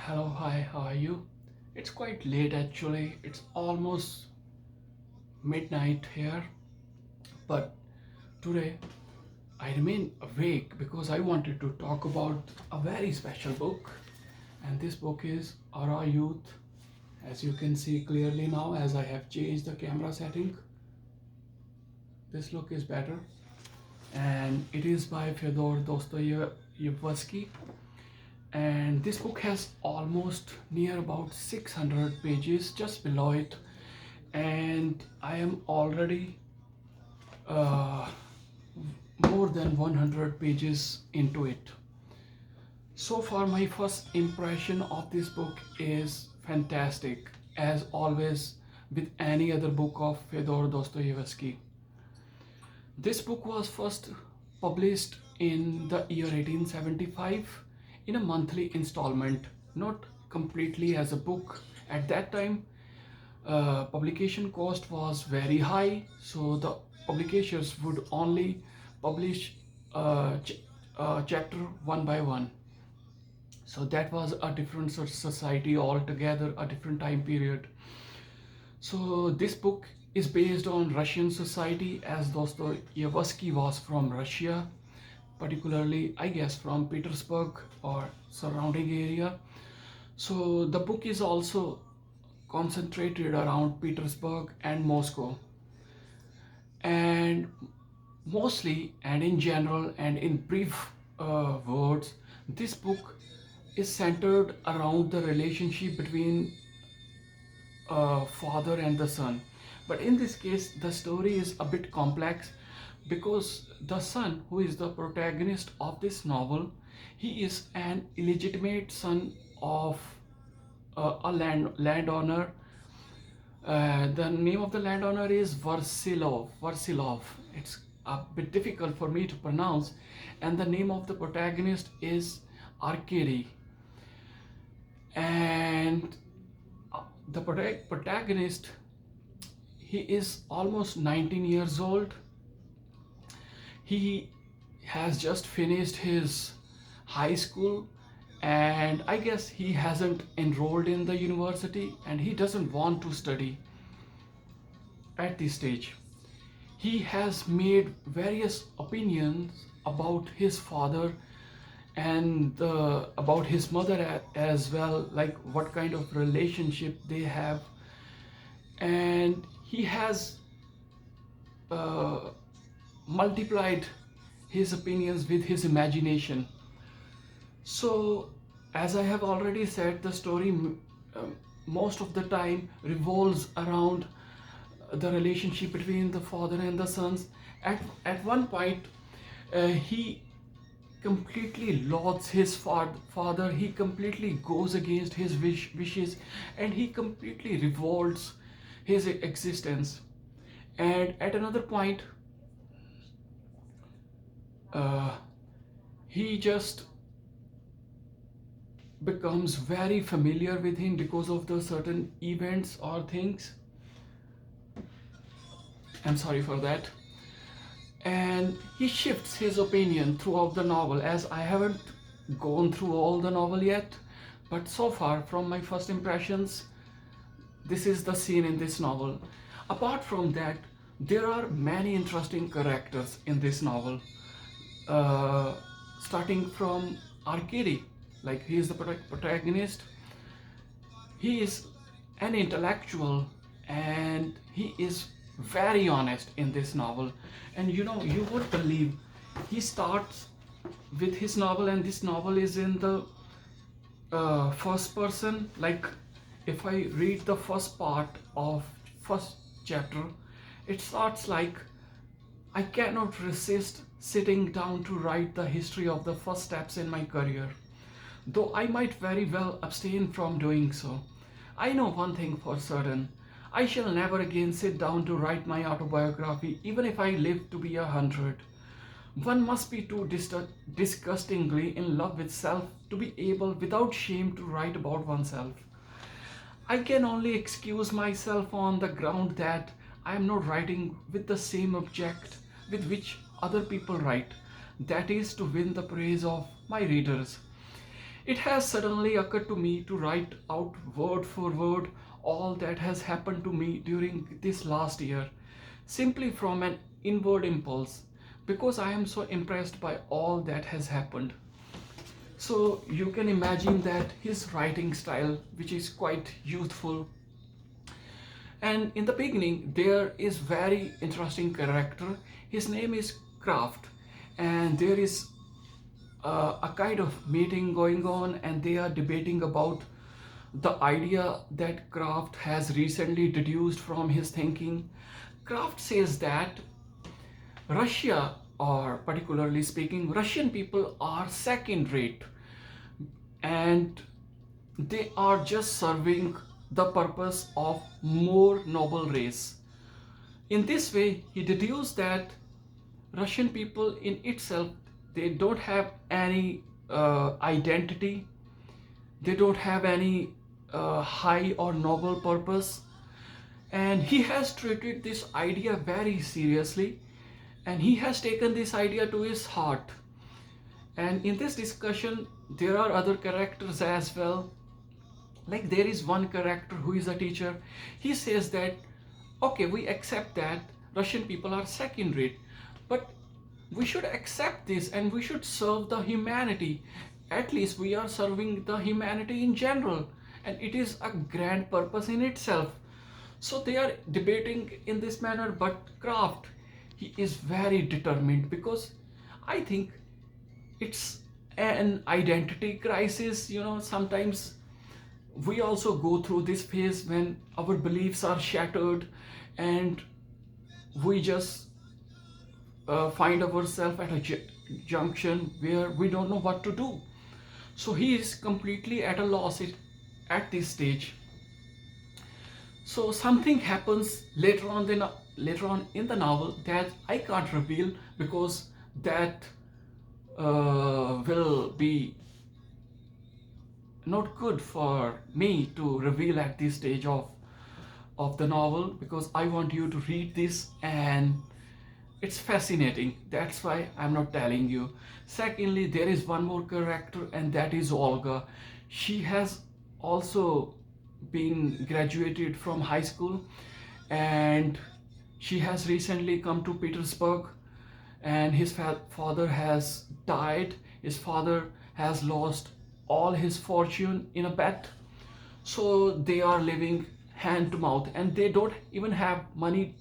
Hello, hi, how are you? It's quite late actually. It's almost midnight here, but today I remain awake because I wanted to talk about a very special book. And this book is Our Youth. As you can see clearly now, as I have changed the camera setting, this look is better. And it is by Fyodor Dostoevsky. And this book has almost near about 600 pages just below it, and I am already uh, more than 100 pages into it. So far, my first impression of this book is fantastic, as always with any other book of Fyodor Dostoevsky. This book was first published in the year 1875 in a monthly installment, not completely as a book. At that time, publication cost was very high, so the publishers would only publish chapter one by one. So that was a different society altogether, a different time period. So this book is based on Russian society, as Dostoevsky was from Russia, particularly I guess from Petersburg or surrounding area. So the book is also concentrated around Petersburg and Moscow. And mostly, and in general, and in brief words, this book is centered around the relationship between father and the son. But in this case, the story is a bit complex because the son, who is the protagonist of this novel, he is an illegitimate son of a landowner. The name of the landowner is Varsilov. It's a bit difficult for me to pronounce, and the name of the protagonist is Arkady. And the protagonist, he is almost 19 years old. He has just finished his high school, and I guess he hasn't enrolled in the university and he doesn't want to study at this stage. He has made various opinions about his father and about his mother as well, like what kind of relationship they have. And he has uh, multiplied his opinions with his imagination. So, as I have already said, the story most of the time revolves around the relationship between the father and the sons. At one point, he completely loathes his father. He completely goes against his wishes, and he completely revolts his existence. And at another point, uh, he just becomes very familiar with him because of the certain events or things. I'm sorry for that. And he shifts his opinion throughout the novel, as I haven't gone through all the novel yet, but so far from my first impressions, this is the scene in this novel. Apart from that, there are many interesting characters in this novel, uh, starting from Arkady. Like, he is the protagonist. He is an intellectual, and he is very honest in this novel. And you would believe, he starts with his novel, and this novel is in the first person. Like, if I read the first part of first chapter, it starts like, I cannot resist sitting down to write the history of the first steps in my career, though I might very well abstain from doing so. I know one thing for certain: I shall never again sit down to write my autobiography, even if I live to be 100. One must be too disgustingly in love with self to be able, without shame, to write about oneself. I can only excuse myself on the ground that I am not writing with the same object with which other people write, that is, to win the praise of my readers. It has suddenly occurred to me to write out word for word all that has happened to me during this last year, simply from an inward impulse, because I am so impressed by all that has happened. So you can imagine that his writing style, which is quite youthful, and in the beginning there is very interesting character. His name is Kraft, and there is a kind of meeting going on, and they are debating about the idea that Kraft has recently deduced from his thinking. Kraft says that Russia, or particularly speaking, Russian people are second rate, and they are just serving the purpose of more noble race. In this way, he deduced that Russian people in itself, they don't have any identity, they don't have any high or noble purpose, and he has treated this idea very seriously, and he has taken this idea to his heart. And in this discussion, there are other characters as well. Like there is one character who is a teacher. He says that okay, we accept that Russian people are second rate, but we should accept this and we should serve the humanity. At least we are serving the humanity in general, and it is a grand purpose in itself. So they are debating in this manner, but Kraft, he is very determined, because I think it's an identity crisis. Sometimes we also go through this phase when our beliefs are shattered, and we just find ourselves at a junction where we don't know what to do. So he is completely at a loss at this stage. So something happens later on in the novel that I can't reveal, because that will be not good for me to reveal at this stage of the novel, because I want you to read this, and it's fascinating. That's why I'm not telling you. Secondly, there is one more character, and that is Olga. She has also been graduated from high school, and she has recently come to Petersburg, and his father has died. His father has lost all his fortune in a bet, so they are living hand to mouth, and they don't even have money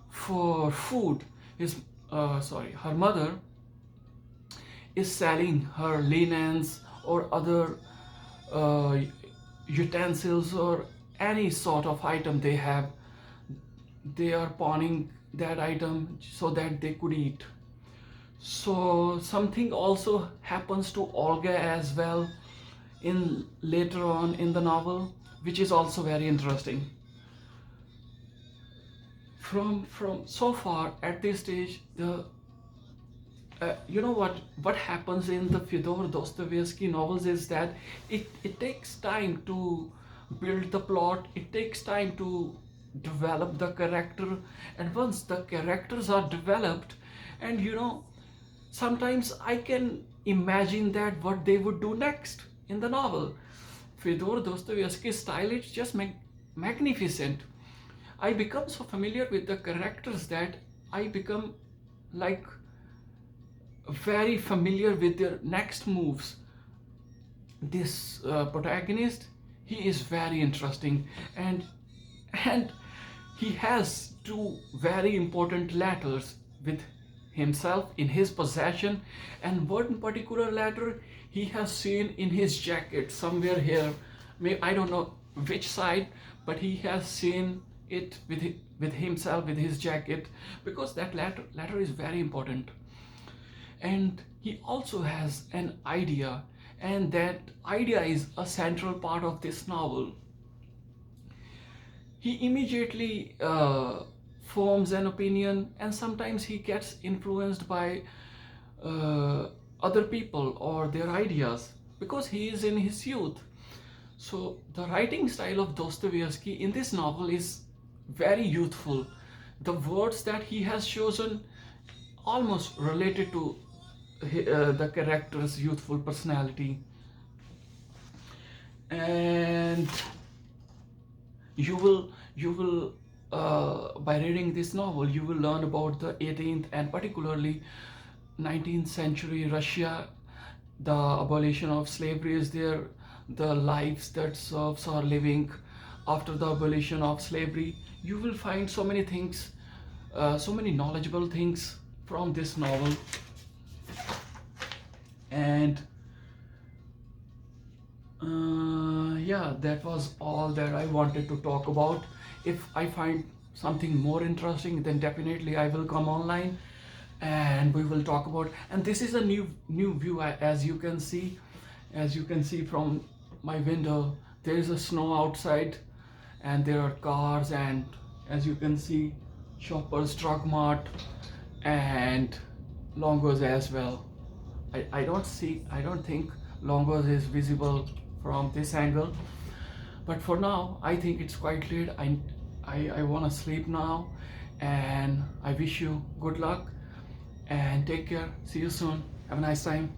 for food. Her mother is selling her linens or other uh, utensils or any sort of item they have. They are pawning that item so that they could eat. So something also happens to Olga as well in later on in the novel, which is also very interesting. From so far at this stage, the what happens in the Fyodor Dostoevsky novels is that it takes time to build the plot, it takes time to develop the character, and once the characters are developed, and sometimes I can imagine that what they would do next in the novel. Fyodor Dostoevsky's style is just magnificent. I become so familiar with the characters that I become like very familiar with their next moves. This protagonist, he is very interesting, and he has two very important letters with himself in his possession, and one particular letter he has seen in his jacket somewhere here. I don't know which side, but he has seen it with himself, with his jacket, because that letter is very important. And he also has an idea, and that idea is a central part of this novel. He immediately forms an opinion, and sometimes he gets influenced by uh, other people or their ideas, because he is in his youth. So the writing style of Dostoevsky in this novel is very youthful. The words that he has chosen almost related to the character's youthful personality. And you will by reading this novel you will learn about the 18th and particularly 19th century Russia. The abolition of slavery is there, the lives that serfs are living after the abolition of slavery. You will find so many things, so many knowledgeable things from this novel. And yeah, that was all that I wanted to talk about. If I find something more interesting, then definitely I will come online and we will talk about. And this is a new view, as you can see, from my window. There is a snow outside, and there are cars, and as you can see, Shoppers Drug Mart and Longos as well. I don't think Longos is visible from this angle. But for now, I think it's quite late. I want to sleep now, and I wish you good luck and take care. See you soon. Have a nice time.